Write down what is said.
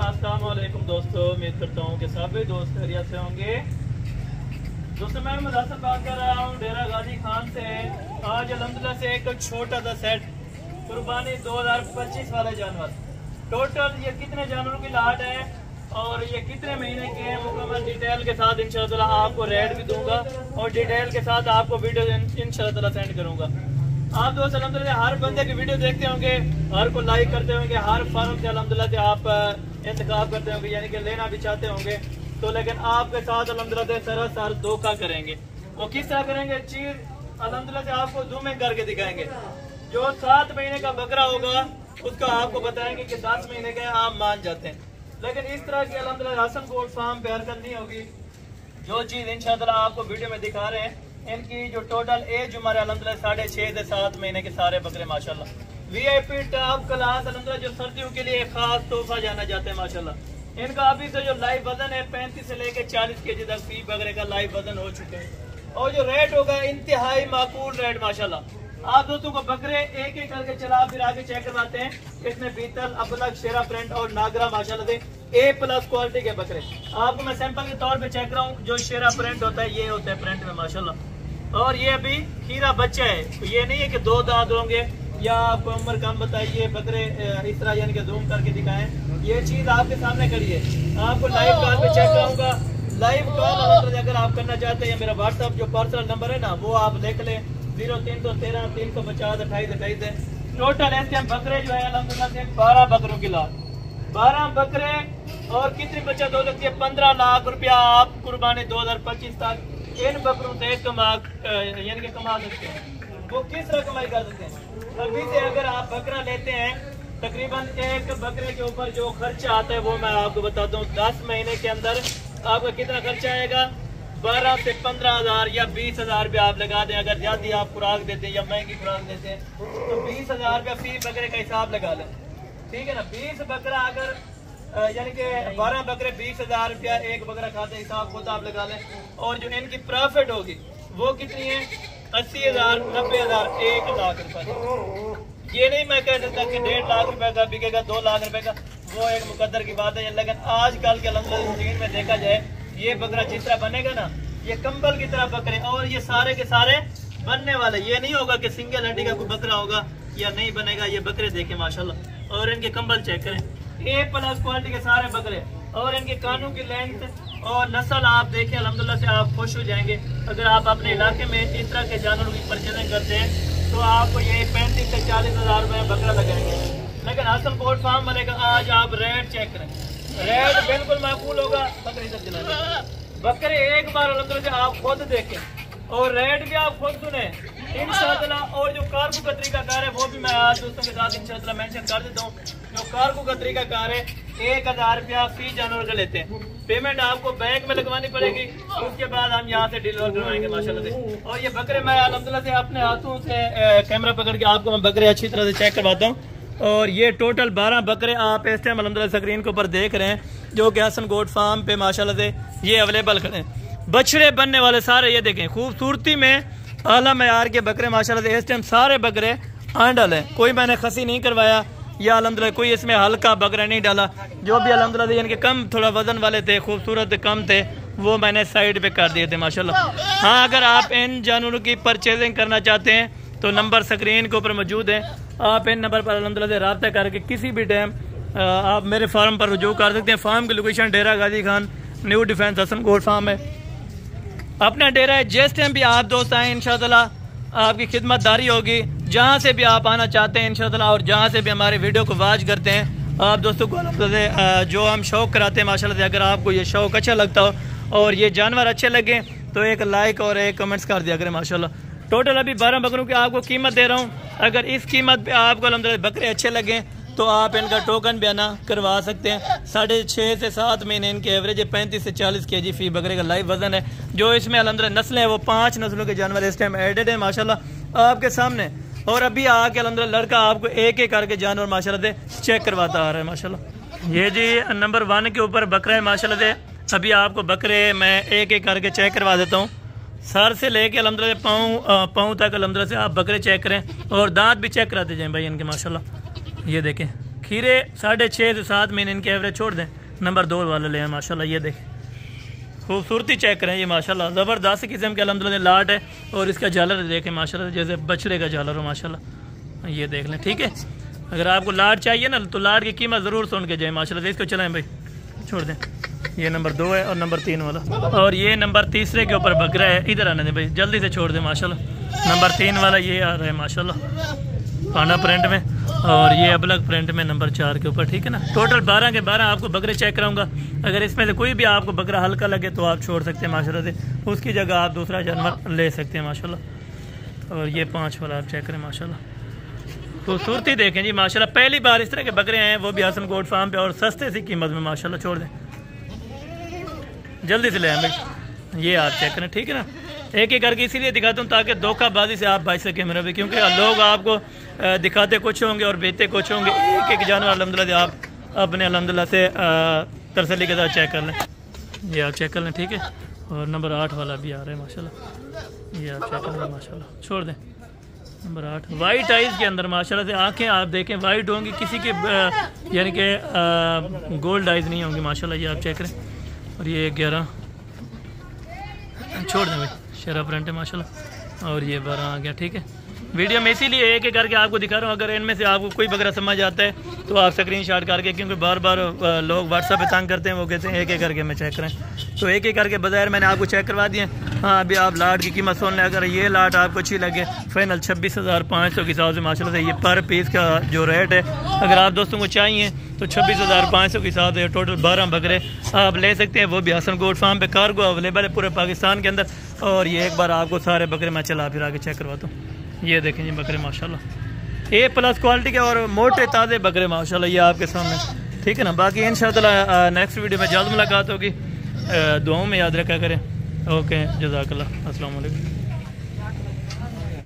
अस्सलाम वालेकुम दोस्तों, उम्मीद करता हूँ कि सभी दोस्त खैरियत से होंगे। दोस्तों मैं मुदस्सिर बात कर रहा हूँ डेरा गाजी खान से। आज अल्हम्दुलिल्लाह से एक छोटा सा सेट कुर्बानी 2025 वाले जानवर। टोटल ये कितने जानवरों की लाट है और ये कितने महीने के हैं, मुकम्मल डिटेल के साथ इंशाअल्लाह आपको रेट भी दूंगा और डिटेल के साथ आपको वीडियो इंशाअल्लाह सेंड करूंगा। आप दोस्त अल्हम्दुलिल्लाह हर बंदे की वीडियो देखते होंगे, हर को लाइक करते होंगे, हर फार्म से अल्हम्दुलिल्लाह से आप इंतखाब करते होंगे, यानी कि लेना भी चाहते होंगे तो, लेकिन आपके साथ अल्हम्दुलिल्लाह से सरासर धोखा करेंगे। वो किस तरह करेंगे? चीज अल्हम्दुलिल्लाह से आपको जूमिंग करके दिखाएंगे। जो 7 महीने का बकरा होगा उसका आपको बताएंगे कि 10 महीने का आप मान जाते हैं, लेकिन इस तरह की अल्हम्दुलिल्लाह हसन गोल्ड फार्म पे हरकत नहीं होगी। जो चीज इंशाअल्लाह आपको वीडियो में दिखा रहे हैं, इनकी जो टोटल एज उम्र है अल्हम्दुलिल्लाह 6.5 से 7 महीने के सारे बकरे माशाल्लाह VIP टॉप क्लास अल्हम्दुलिल्लाह, जो सर्दियों के लिए खास तोहफा जाना जाते हैं माशाल्लाह। इनका अभी से जो लाइव वजन है 35 से लेकर 40 kg तक फी बकरे का लाइव वजन हो चुके हैं और जो रेट होगा इंतहाई माकूल रेट माशाल्लाह। आप दोस्तों को बकरे एक एक करके चला फिर आगे चेक करवाते हैं। इसमें बीतल, अबलग, शेरा प्रिंट और नागरा माशाल्लाह से A+ क्वालिटी के बकरे। आपको मैं सैंपल के तौर पे चेक रहा हूँ। जो शेरा प्रिंट होता है ये होता है प्रिंट में माशाल्लाह, और ये अभी खीरा बच्चा है। तो ये नहीं है कि 2 दांत होंगे या आपको उम्र कम बताइए बकरे इस तरह यानी कि जूम करके दिखाएं। ये चीज आपके सामने करी है। आपको लाइव कॉल पे चेक कराऊंगा। लाइव कॉल अगर आप करना चाहते हैं, मेरा व्हाट्सअप जो पर्सनल नंबर है ना वो आप लिख लें 0313 350 28 है। टोटल ऐसे बकरे जो है अल्हम्दुलिल्लाह से 12 बकरों की लाट, 12 बकरे और कितनी बचत हो सकती है? 15 लाख रुपया आप कुर्बानी 2025 तक इन बकरों से यानी कि कमा सकते हैं। वो किस तरह कमाई कर सकते हैं? अभी से अगर आप बकरा लेते हैं, तकरीबन एक बकरे के ऊपर जो खर्चा आता है वो मैं आपको बताता हूँ। 10 महीने के अंदर आपका कितना खर्चा आएगा? 12 से 15 हज़ार या 20 हज़ार रुपया आप लगा दें। अगर ज्यादा आप खुराक देते हैं या महंगी खुराक देते हैं तो 20 हज़ार रुपया फी बकरे का हिसाब लगा लें, ठीक है ना। 20 बकरा अगर यानी कि 12 बकरे 20 हज़ार रुपया एक बकरा खाते, हिसाब खुद आप लगा लें। और जो इनकी प्रॉफिट होगी वो कितनी है? 80 हज़ार, 90 हज़ार, 1 लाख रुपए। ये नहीं मैं कह सकता कि 1.5 लाख रुपए का बिकेगा, 2 लाख रुपए का, वो एक मुकद्दर की बात है। लेकिन आजकल के अल्हम्दुलिल्लाह रूटीन में देखा जाए, ये बकरा जिस तरह बनेगा ना, ये कंबल की तरह बकरे, और ये सारे के सारे बनने वाले। ये नहीं होगा कि सिंगल हड्डी का कोई बकरा होगा या नहीं बनेगा। ये बकरे देखे माशाल्लाह, और इनके कंबल चेक करें, A+ क्वालिटी के सारे बकरे, और इनके कानों की लेंथ और नस्ल आप देखें अल्हम्दुलिल्लाह से आप खुश हो जाएंगे। अगर आप अपने इलाके में इस तरह के जानवरों की परचेजिंग करते हैं तो आपको ये 35 से 40 हज़ार रुपये बकरा लगेंगे। लेकिन हसन गोल्ड फार्म वाले का आज आप रेट चेक करें, रेट बिल्कुल माकूल होगा। बकरे एक बार अल्हम्दुलिल्लाह से आप खुद देखें और रेट भी आप खुद सुने इंशाअल्लाह। और जो कार्गो का तरीका कार है वो भी मैं आज दोस्तों के साथ इंशाअल्लाह मेंशन कर देता हूँ। जो कार्गो का तरीका कार है 1000 रुपया फी जानवर का लेते हैं। पेमेंट आपको बैंक में लगवानी पड़ेगी, उसके बाद हम यहाँ से डिलीवर करवाएंगे माशाल्लाह से। और ये बकरे मैं अल्हम्दुलिल्लाह से अपने हाथों से कैमरा पकड़ के आपको मैं बकरे अच्छी तरह से चेक करवाता हूँ। और ये टोटल 12 बकरे आप इस टाइम अल्हम्दुलिल्लाह स्क्रीन के ऊपर देख रहे हैं, जो कि हसन गोल्ड फार्म पे माशाल्लाह से ये अवेलेबल खड़े हैं। बछड़े बनने वाले सारे ये देखें, खूबसूरती में आला मयार के बकरे माशाल्लाह से। इस टाइम सारे बकरे आंडल हैं, कोई मैंने खसी नहीं करवाया या अल्हम्दुलिल्लाह कोई इसमें हल्का बकरा नहीं डाला। जो भी अल्हम्दुलिल्लाह इनके कम थोड़ा वजन वाले थे, खूबसूरत कम थे, वो मैंने साइड पे कर दिए थे माशाल्लाह। हाँ, अगर आप इन जानवरों की परचेजिंग करना चाहते हैं तो नंबर स्क्रीन के ऊपर मौजूद है। आप इन नंबर पर अल्हम्दुलिल्लाह से रब्ता करके किसी भी टाइम आप मेरे फार्म पर रुजू कर सकते हैं। फार्म की location Dera Ghazi Khan, new defence Hasan gold farm है। अपना डेरा है, जिस टाइम भी आप दोस्त आए इंशाअल्लाह आपकी खिदमतदारी होगी। जहाँ से भी आप आना चाहते हैं इंशाअल्लाह, और जहाँ से भी हमारे वीडियो को वॉच करते हैं आप दोस्तों को अल्हम्दुलिल्लाह जो हम शौक़ कराते हैं माशाल्लाह से, अगर आपको ये शौक़ अच्छा लगता हो और ये जानवर अच्छे लगे तो एक लाइक और एक कमेंट्स कर दिया करें माशाल्लाह। टोटल अभी 12 बकरों की आपको कीमत दे रहा हूँ। अगर इस कीमत पे आपको अल्हम्दुलिल्लाह बकरे अच्छे लगे तो आप इनका टोकन बयाना करवा सकते हैं। 6.5 से 7 महीने इनके एवरेज 35 से 40 kg फी बकरे का लाइव वजन है। जो इसमें अल्हम्दुलिल्लाह नस्लें हैं वो 5 नस्लों के जानवर इस टाइम एडेड है माशाल्लाह आपके सामने। और अभी आके अल्हम्दुलिल्लाह लड़का आपको एक एक करके जानवर माशाल्लाह से चेक करवाता आ रहा है माशाल्लाह। ये जी नंबर 1 के ऊपर बकरा है माशाल्लाह से। अभी आपको बकरे मैं एक एक करके चेक करवा देता हूँ, सर से लेके अल्हम्दुलिल्लाह पाँव तक अल्हम्दुलिल्लाह से आप बकरे चेक करें और दांत भी चेक कराते जाएं भाई इनके माशाल्लाह। ये देखें खीरे 6.5 से 7 महीने इनके एवरेज छोड़ दें। नंबर 2 वाला ले हैं माशाल्लाह, ये देखें खूबसूरती चेक करें ये माशाल्लाह, ज़बरदस्त किस्म के अल्हम्दुलिल्लाह लाट है। और इसका झालर देखें माशाल्लाह, जैसे बछड़े का झालर हो माशाल्लाह, ये देख लें। ठीक है, अगर आपको लाट चाहिए ना तो लाट की कीमत ज़रूर सुन के जाए माशाल्लाह। इसको चलाएं भाई, छोड़ दें। ये नंबर 2 है और नंबर 3 वाला, और ये नंबर 3 के ऊपर बकरा है। इधर आने दें भाई, जल्दी से छोड़ दें माशाल्लाह। नंबर 3 वाला ये आ रहा है माशाल्लाह, पाना प्रिंट में, और ये अबलग प्रिंट में नंबर 4 के ऊपर। ठीक है ना, टोटल 12 के 12 आपको बकरे चेक कराऊंगा। अगर इसमें से कोई भी आपको बकरा हल्का लगे तो आप छोड़ सकते हैं माशाल्लाह से, उसकी जगह आप दूसरा जानवर ले सकते हैं माशाल्लाह। और ये 5 वाला आप चेक करें माशाल्लाह, खूबसूरती देखें जी माशाल्लाह। पहली बार इस तरह के बकरे हैं, वो भी हसन गोट फार्म पे, और सस्ते सी कीमत में माशाल्लाह। छोड़ दें, जल्दी से ले आए भाई, ये आप चेक करें। ठीक है ना, एक एक करके इसीलिए दिखाता हूँ ताकि धोखाबाजी से आप बच सकें मेरा भी, क्योंकि लोग आपको दिखाते कुछ होंगे और बेचते कुछ होंगे। एक एक जानवर अल्हम्दुलिल्लाह आप अपने अल्हम्दुलिल्लाह से तसल्ली के साथ चेक कर लें, ये आप चेक कर लें। ठीक है, और नंबर 8 वाला भी आ रहा है माशाल्लाह, ये आप चेक कर लें माशाल्लाह। छोड़ दें, नंबर 8 वाइट आइज़ के अंदर माशाल्लाह से आंखें आप देखें वाइट होंगी, किसी के यानी कि गोल्ड आइज़ नहीं होंगी माशाल्लाह, ये आप चेक करें। और ये 11, छोड़ दें भाई, शरा प्रिंट है माशाल्लाह। और ये 12 आ गया। ठीक है, वीडियो में इसीलिए एक एक करके आपको दिखा रहा हूँ। अगर इनमें से आपको कोई बकरा समझ आता है तो आप स्क्रीनशॉट करके, क्योंकि बार बार लोग व्हाट्सएप पे तंग करते हैं, वो कहते हैं एक एक करके मैं चेक करें, तो एक एक करके बजाय मैंने आपको चेक करवा दिए। हाँ, अभी आप लाट की कीमत सुन लें। अगर ये लाट आपको अच्छी लगे, फाइनल 26,500 के हिसाब से माशाल्लाह से ये पर पीस का जो रेट है, अगर आप दोस्तों को चाहिए तो 26,500 के हिसाब से टोटल 12 बकरे आप ले सकते हैं। वो भी हसन गोट फार्म पे कार्गो अवेलेबल है पूरे पाकिस्तान के अंदर। और ये एक बार आपको सारे बकरे मैं चला फिर आके चेक करवाता हूँ। ये देखें जी बकरे माशाल्लाह A+ क्वालिटी के और मोटे ताज़े बकरे माशाल्लाह, ये आपके सामने। ठीक है ना, बाकी इंशाअल्लाह नेक्स्ट वीडियो में जल्द मुलाकात होगी। दुआओं में याद रखा करें। ओके, जज़ाकल्लाह, अस्सलाम वालेकुम।